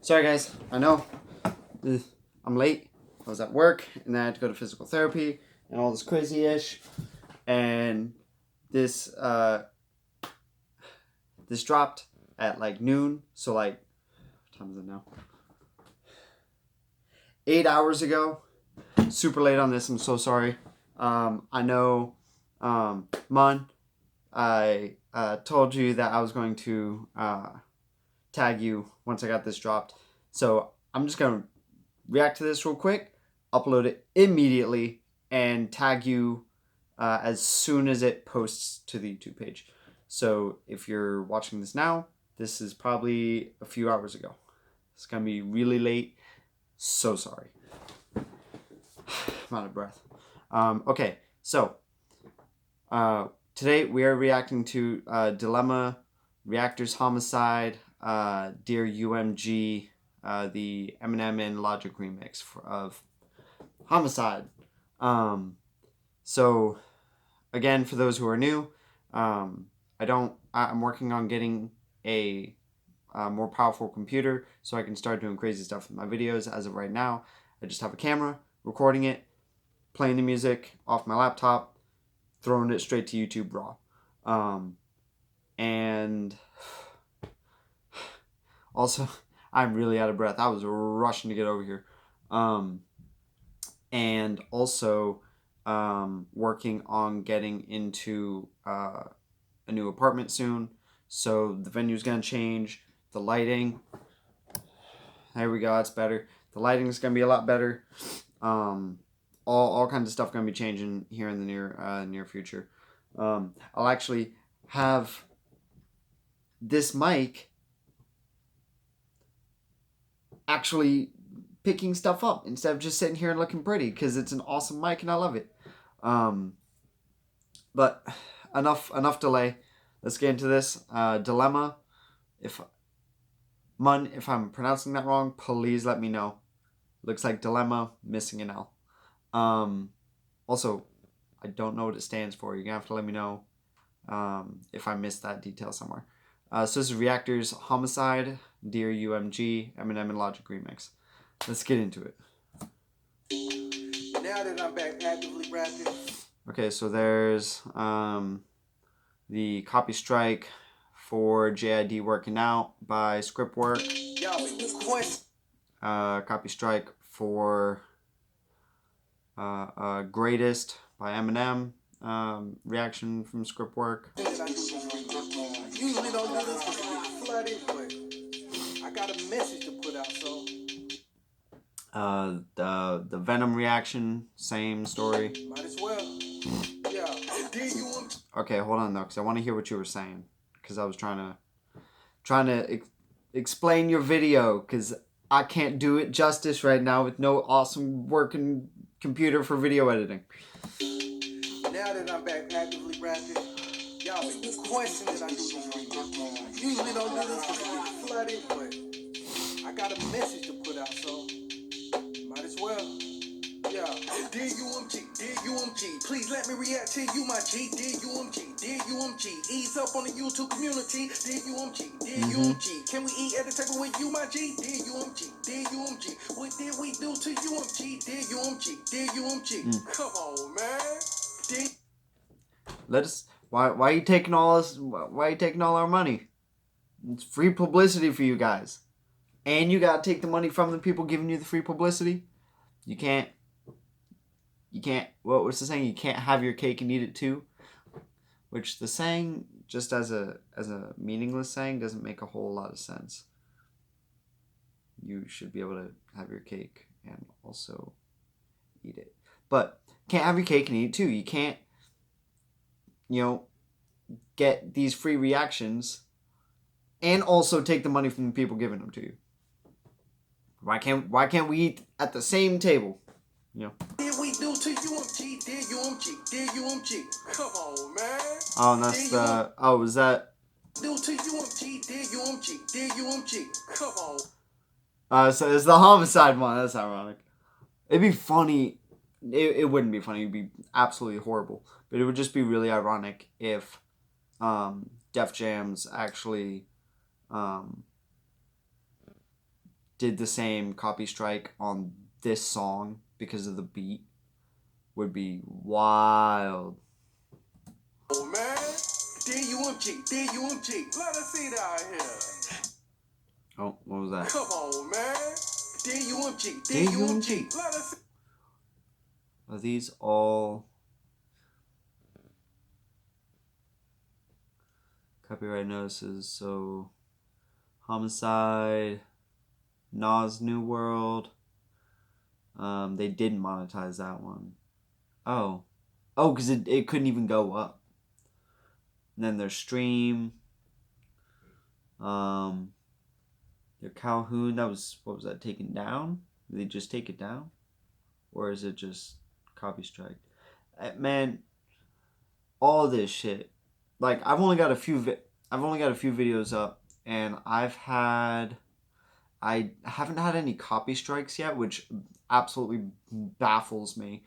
Sorry guys, I know I'm late. I was at work and then I had to go to physical therapy and all this crazy-ish. And this this dropped at like noon, so like, what time is it now? 8 hours ago. Super late on this, I'm so sorry. I know, Mun, I told you that I was going to tag you once I got this dropped. So I'm just going to react to this real quick, upload it immediately, and tag you as soon as it posts to the YouTube page. So if you're watching this now, this is probably a few hours ago. It's going to be really late. So sorry. I'm out of breath. Okay, so today we are reacting to D.I.L.E.M.A, Reactors, Homicide, Dear UMG, the Eminem and Logic remix of Homicide. So again, for those who are new, I'm working on getting a more powerful computer so I can start doing crazy stuff with my videos. As of right now, I just have a camera, recording it, playing the music off my laptop, throwing it straight to YouTube raw. And also, I'm really out of breath. I was rushing to get over here. And also working on getting into a new apartment soon. So the venue's going to change. The lighting. There we go. That's better. The lighting is going to be a lot better. All kinds of stuff going to be changing here in the near future. I'll actually have this mic actually picking stuff up instead of just sitting here and looking pretty, because it's an awesome mic and I love it. But enough delay. Let's get into this. D.I.L.E.M.A. If I'm pronouncing that wrong, please let me know. Looks like dilemma, missing an L. Also, I don't know what it stands for. You're gonna have to let me know if I missed that detail somewhere. So this is Reactors, Homicide, Dear UMG, Eminem and Logic remix. Let's get into it. Now that I'm back actively rapping. Okay, so there's the copy strike for JID Working Out by Scriptwork. Copy strike for Greatest by Eminem. Reaction from Scriptwork. Usually don't do this because I get flooded, but I got a message to put out, so. The Venom reaction, same story. Might as well. Yeah. Okay, hold on though, because I want to hear what you were saying. Because I was trying to explain your video, because I can't do it justice right now with no awesome working computer for video editing. Now that I'm back actively rapping, y'all been questioning that I do this. Usually don't do this because I get flooded, but I got a message to put out, so might as well. Yeah. Dear UMG, please let me react to you, my G. Dear UMG, ease up on the YouTube community. Dear UMG, can we eat at the table with you, my G? Dear UMG, what did we do to UMG? Dear UMG, come on, man. Let us. Why are you taking all this? Why are you taking all our money? It's free publicity for you guys, and you gotta take the money from the people giving you the free publicity. You can't. What's the saying? You can't have your cake and eat it too. Which the saying, just as a meaningless saying, doesn't make a whole lot of sense. You should be able to have your cake and also eat it. But can't have your cake and eat it too. You can't, get these free reactions and also take the money from the people giving them to you. Why can't we eat at the same table? Did we do to UMG? Dear UMG, come on, man. Oh, and that's the. Oh, was that? Do to UMG? Dear UMG, come on. So it's the Homicide one. That's ironic. It'd be funny it wouldn't be funny. It'd be absolutely horrible. But it would just be really ironic if Def Jams actually did the same copy strike on this song because of the beat. Would be wild. Oh man, D.U.M.G, D.U.M.G, let us see that here. Oh, what was that? Come on, man. D.U.M.G, D.U.M.G, let us see. Are these all copyright notices? So, Homicide, Nas New World. They didn't monetize that one. Oh, because it couldn't even go up. And then their Stream. Their Calhoun, what was that, taken down? Did they just take it down? Or is it just copy strike? Man, all this shit. Like, I've only got a few videos up, and I haven't had any copy strikes yet, which absolutely baffles me.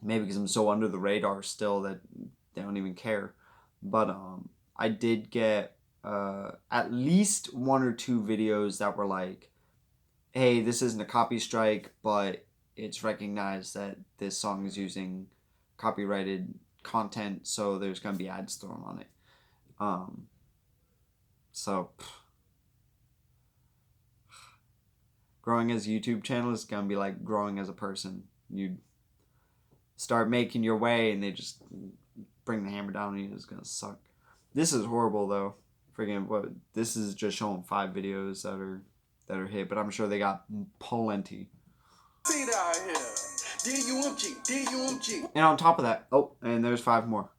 Maybe because I'm so under the radar still that they don't even care. But I did get at least 1 or 2 videos that were like, hey, this isn't a copy strike, but it's recognized that this song is using copyrighted content, so there's going to be ads thrown on it. Growing as a YouTube channel is going to be like growing as a person. You start making your way and they just bring the hammer down on you. It's going to suck. This is horrible though. This is just showing 5 videos that are hit, but I'm sure they got plenty. See that here. D.U.M.G, D.U.M.G. And on top of that, and there's 5 more.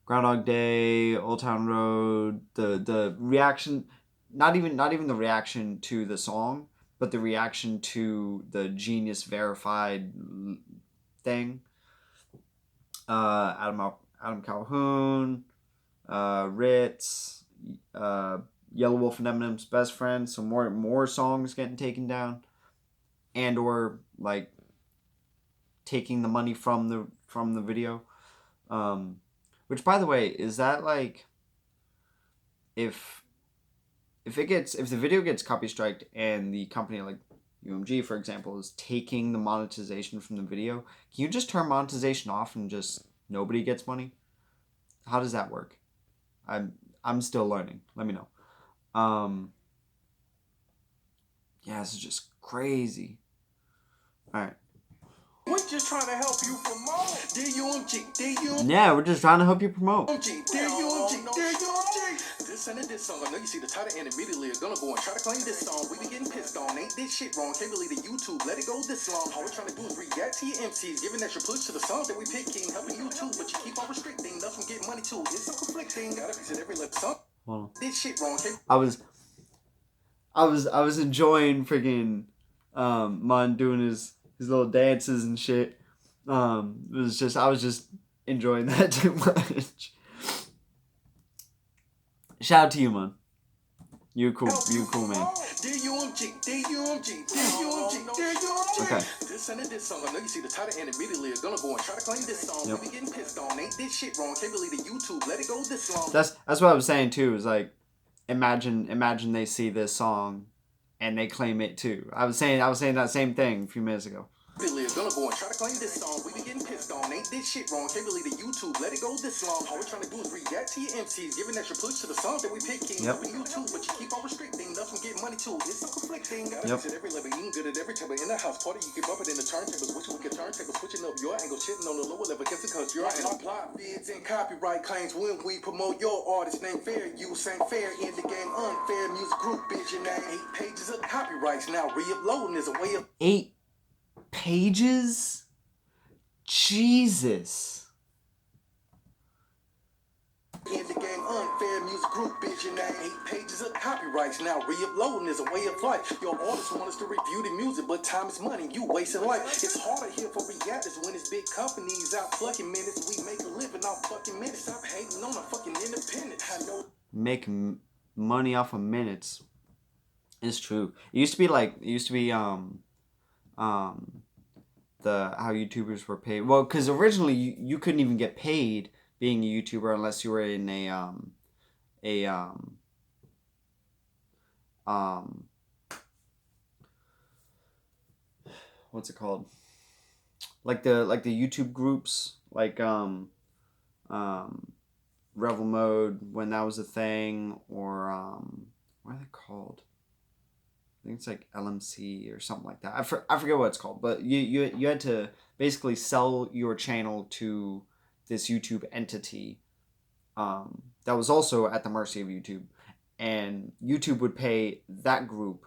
Groundhog Day, Old Town Road, the reaction, not even the reaction to the song, but the reaction to the Genius Verified thing. Adam Calhoun, Ritz, Yellow Wolf and Eminem's Best Friend. So more songs getting taken down, and or like taking the money from the video. Which, by the way, is that like if the video gets copy striked and the company like UMG, for example, is taking the monetization from the video, can you just turn monetization off and just nobody gets money? How does that work? I'm still learning. Let me know. Yeah, this is just crazy. All right. We're just trying to help you promote. D.U.M.G, D.U.M.G. Yeah, we're just trying to help you promote. D.U.M.G, D.U.M.G. This and this song, I know you see the title and immediately are gonna go and try to claim this song. We be getting pissed on, ain't this shit wrong? Can't believe the YouTube, let it go this long. All we're trying to do is react to your MCs, giving extra push to the songs that we picking, helping you too, but you keep on restricting, us from getting money too. It's so conflicting, gotta piece it every lip song. This shit wrong. I was enjoying freaking Mon doing his little dances and shit. I was just enjoying that too much. Shout out to you, man. You cool man. D.U.M.G, D.U.M.G, D.U.M.G, D.U.M.G. Okay. This and this song, I know you see the title and immediately are gonna go and try to claim this song. Yep. We be getting pissed on, ain't this shit wrong? Can't believe the YouTube, let it go this long. That's what I was saying too. Is like, imagine they see this song, and they claim it too. I was saying that same thing a few minutes ago. Billy is gonna go and try to claim this song. We be getting pissed on, ain't this shit wrong? Can't believe the YouTube, let it go this long. All we're trying to do is react to your MCs, giving extra push to the songs that we picking. Yep. Helping you too, but you keep on restricting, us from getting money too. It's so conflicting. Gotta Yep. fix it every level, you good at every table. In the house party, you can bump it in the turntables. Wishing we could turntable, switching up your angle, shitting on the lower level, guess because you're in our plot bids and copyright claims when we promote your artist name fair. Use ain't fair in the game, unfair music group, bitch. Your name 8 pages of copyrights. Now re-uploading is a way of 8 pages? Jesus. in the game, unfair music group, bitch. Your name 8 pages of copyrights. Now re-uploading is a way of life. Your artists want us to review the music, but time is money. You wasting life. It's harder here for reactors when it's big companies out plucking minutes. We make a living off fucking minutes. Stop hating on a fucking independent. I know. Make money off of minutes. It's true. It used to be how YouTubers were paid. Well, because originally you couldn't even get paid being a YouTuber unless you were in a what's it called? Like the YouTube groups, like Revel Mode when that was a thing, or what are they called? I think it's like LMC or something like that. I forget what it's called, but you had to basically sell your channel to this YouTube entity that was also at the mercy of YouTube, and YouTube would pay that group,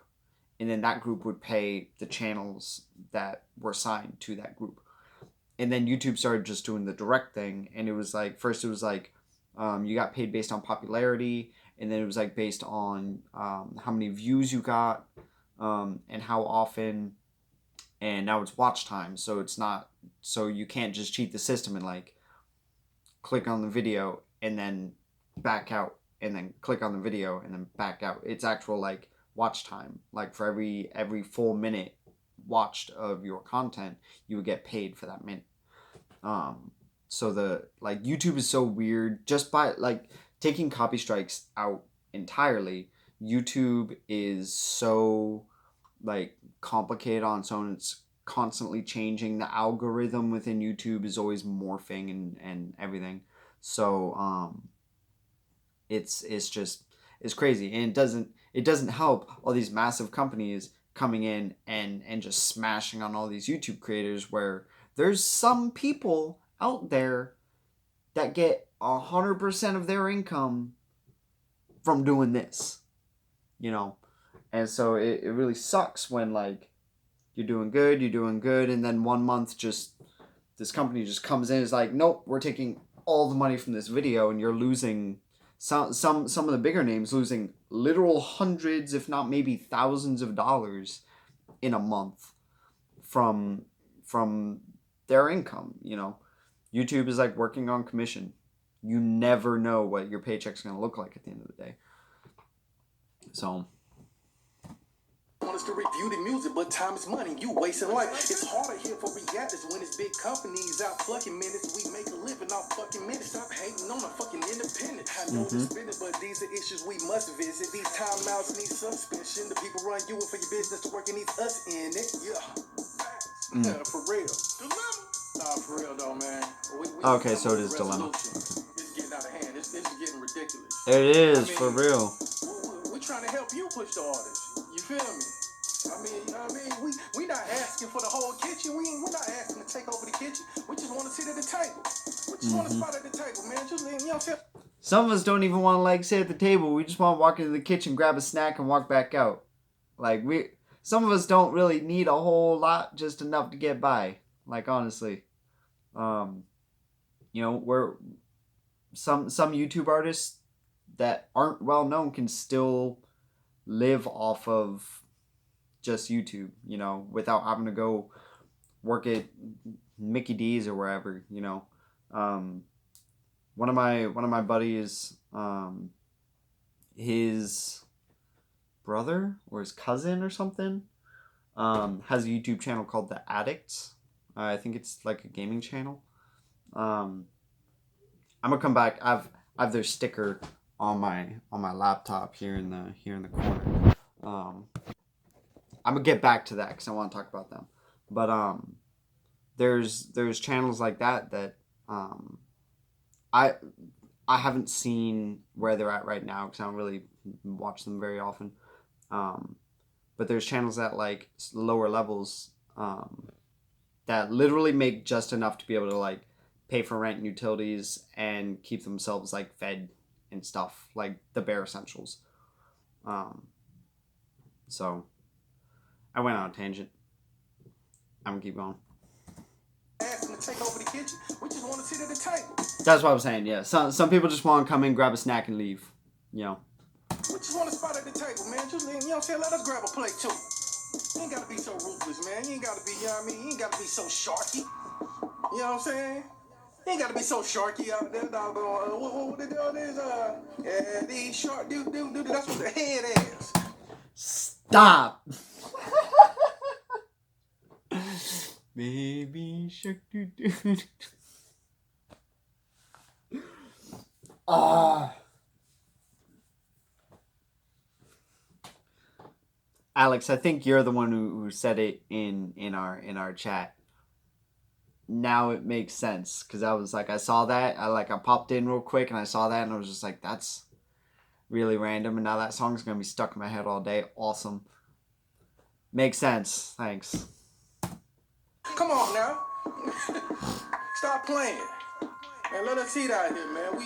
and then that group would pay the channels that were signed to that group. And then YouTube started just doing the direct thing, and it was like, first it was like you got paid based on popularity, and then it was like based on how many views you got, and how often, and now it's watch time. So it's not, so you can't just cheat the system and like click on the video and then back out, and then click on the video and then back out. It's actual like watch time. Like for every full minute watched of your content, you would get paid for that minute. So the like YouTube is so weird. Just by like taking copy strikes out entirely, YouTube is so like complicated on its own. It's constantly changing. The algorithm within YouTube is always morphing and everything. So it's crazy, and it doesn't help all these massive companies coming in and just smashing on all these YouTube creators, where there's some people out there that get 100% of their income from doing this, and so it really sucks when like you're doing good, and then 1 month just this company just comes in and is like, nope, we're taking all the money from this video, and you're losing some of the bigger names losing literal hundreds, if not maybe thousands of dollars in a month from their income. YouTube is like working on commission. You never know what your paycheck's going to look like at the end of the day. So want us to review the music, but time is money. You wasting life. It's harder here for reactors when it's big companies out plucking minutes. We make a living off fucking minutes. Stop hating on a fucking independent. I know it's business, but these are issues we must visit. These timeouts need suspension. The people run you and for your business to work and needs us in it. Yeah. For real. Nah, for real though, man. Okay, so it is D.I.L.E.M.A. It's getting out of hand. It's getting ridiculous. It is, for real. We're trying to help you push the artists. You feel me? I mean, we not asking for the whole kitchen. We're not asking to take over the kitchen. We just want to sit at the table. We just want to spot at the table, man. Just you know what I'm saying? Some of us don't even want to like sit at the table. We just want to walk into the kitchen, grab a snack, and walk back out. Like some of us don't really need a whole lot, just enough to get by. Like honestly, we're some YouTube artists that aren't well known can still live off of just YouTube, without having to go work at Mickey D's or wherever, One of my buddies, his brother or his cousin or something, has a YouTube channel called The Addicts. I think it's like a gaming channel. I'm gonna come back. I've their sticker on my laptop here in the corner. I'm gonna get back to that because I want to talk about them. But there's channels like that I haven't seen where they're at right now because I don't really watch them very often. But there's channels at like lower levels that literally make just enough to be able to like pay for rent and utilities and keep themselves like fed and stuff, like the bare essentials. So I went on a tangent. I'm gonna keep going. Asking to take over the kitchen. We just want to sit at the table. That's what I was saying. Yeah, some people just want to come in, grab a snack, and leave. We just want to spot at the table, man. Just let us grab a plate too. You ain't gotta be so ruthless, man. You ain't gotta be, you ain't gotta be so sharky. You know what I'm saying? You ain't gotta be so sharky out there, doggone. What the hell is yeah, these shark dude. That's what the head is. Stop. Baby shark doo doo. Ah. Alex, I think you're the one who said it in our chat. Now it makes sense because I was like, I saw that, I popped in real quick and I saw that and I was just like, that's really random, and now that song's gonna be stuck in my head all day. Awesome. Makes sense. Thanks. Come on now. Stop playing. Man, let us eat out here, man.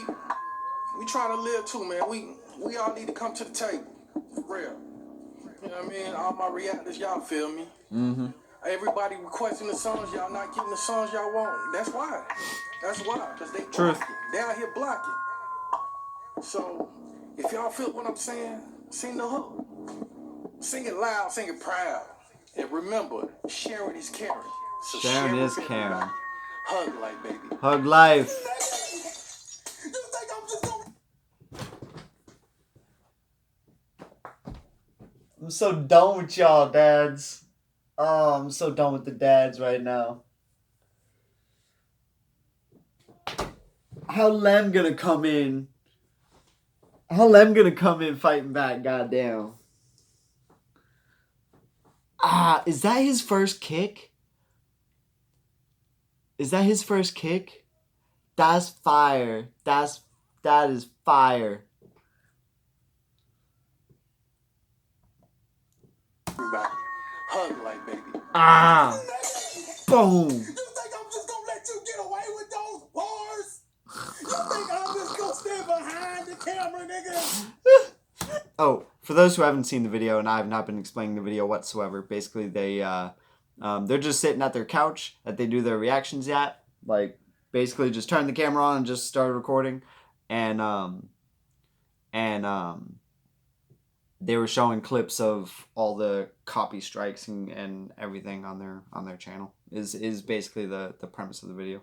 We trying to live too, man. We all need to come to the table. For real. You know what I mean? All my reactors, y'all feel me? Mm-hmm. Everybody requesting the songs, y'all not getting the songs y'all want. That's why. That's why. Because they blocking. They out here blocking. So, if y'all feel what I'm saying, sing the hook. Sing it loud, sing it proud. And remember, sharing is caring. So Sharing share is with caring. everybody. Hug life, baby. Hug life. You think I'm just gonna... I'm so done with y'all, dads. Oh, I'm so done with the dads right now. How Lem gonna come in? How Lem gonna come in fighting back? Goddamn. Ah, is that his first kick? Is that his first kick? That's fire. That is fire. Everybody. Hug life, baby. Ah. Boom. You think I'm just gonna let you get away with those bars? You think I'm just gonna stand behind the camera, nigga? Oh, for those who haven't seen the video, and I have not been explaining the video whatsoever, basically they're just sitting at their couch that they do their reactions at, like basically just turn the camera on and just start recording, and they were showing clips of all the copy strikes and everything on their channel. Is basically the premise of the video.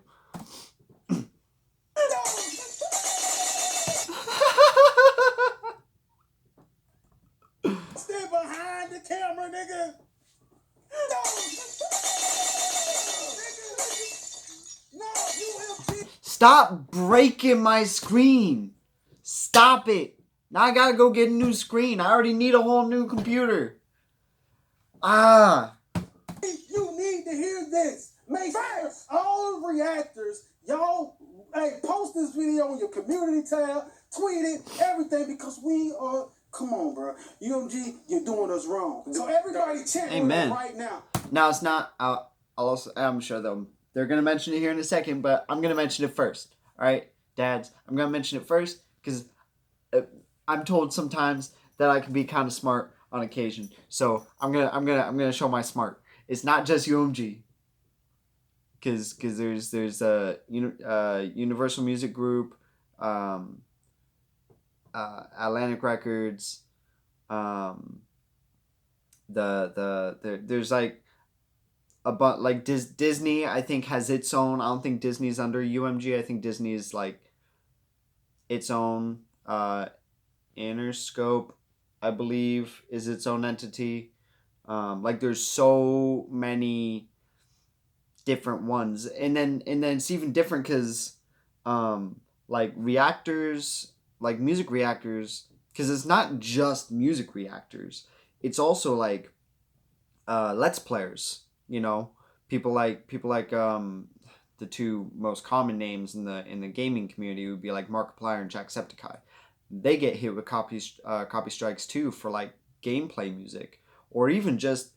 Stand behind the camera, nigga. No, UMG. Stop breaking my screen. Stop it. Now I gotta go get a new screen. I already need a whole new computer. Ah. You need to hear this. Make sure all reactors, y'all, hey, post this video on your community tab, tweet it, everything, because we are, come on, bro. UMG, you're doing us wrong. So everybody chant with us right now. Now it's not, I'm sure they're going to mention it here in a second, but I'm going to mention it first. All right, dads, I'm going to mention it first because I'm told sometimes that I can be kind of smart on occasion. So I'm gonna show my smart. It's not just UMG. Because there's a Universal Music Group, Atlantic Records, there's like a bunch, like Disney I think has its own. I don't think Disney's under UMG. I think Disney is like its own. Interscope, I believe, is its own entity. Like there's so many different ones, and then it's even different because like reactors, like music reactors, because it's not just music reactors, it's also like let's players, you know, people like the two most common names in the gaming community would be like Markiplier and Jacksepticeye. They get hit with copy strikes too for like gameplay music or even just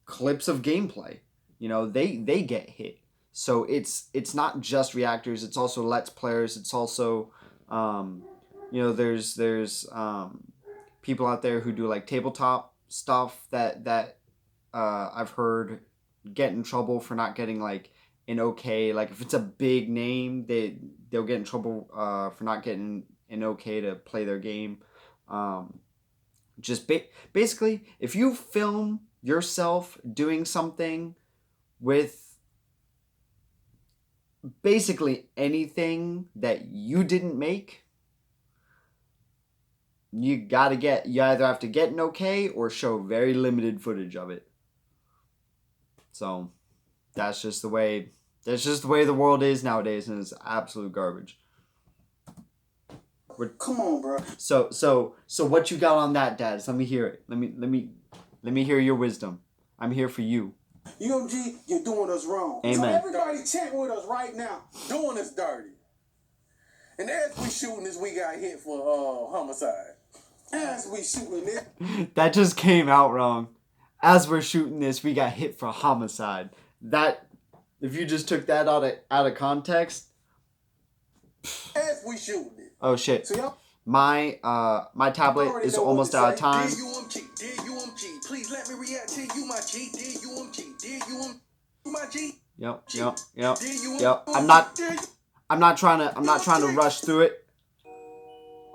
clips of gameplay. You know, they get hit. So it's not just reactors. It's also let's players. It's also you know, there's people out there who do like tabletop stuff that I've heard get in trouble for not getting like an okay. Like if it's a big name, they'll get in trouble for not getting an okay to play their game. Just basically, if you film yourself doing something with basically anything that you didn't make, you either have to get an okay or show very limited footage of it. So that's just the way the world is nowadays, and it's absolute garbage. Come on, bro. So what you got on that, Dads? Let me hear it. Let me hear your wisdom. I'm here for you. UMG, you're doing us wrong. Amen. So everybody chant with us right now. Doing us dirty. And as we shooting this, we got hit for homicide. As we shooting it. That just came out wrong. As we're shooting this, we got hit for homicide. That, if you just took that out of context. As we shooting it. Oh shit. So my tablet is almost out of time. D.UMG, please let me react to you, my G. D.UMG, D.UMG, my G. Yep. I'm not trying to rush through it.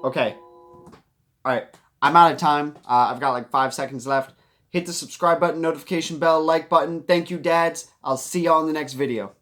Okay. Alright. I'm out of time. I've got like 5 seconds left. Hit the subscribe button, notification bell, like button. Thank you, Dads. I'll see y'all in the next video.